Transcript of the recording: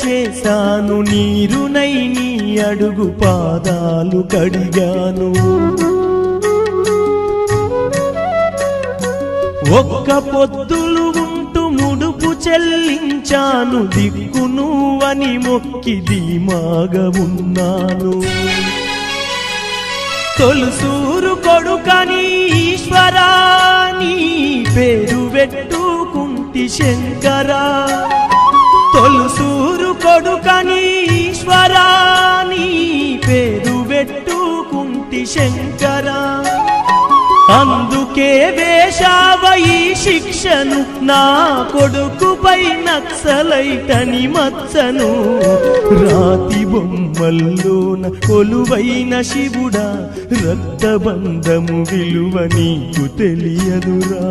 చేశాను, నీరునై నీ అడుగు పాదాలు కడిగాను. ఒక్క పొద్దులు ఉంటూ ముడుపు చెల్లించాను, దిక్కు నువ్వని మొక్కి ధీమాగా ఉన్నాను. తొలుసూరు కొడుకని ఈశ్వరా నీ పేరు పెట్టుకుంటి శంకరా, తొలుసూరు కొడుకని ఈశ్వరా నీ పేరు పెట్టుకుంటి శంకరా. అందుకే వేశావయి శిక్షను, నా కొడుకుపై నక్సలైటని మచ్చను. రాతి బొమ్మల్లోన కొలువైన శివుడా, రక్తబంధము విలువ నీకు తెలియదురా.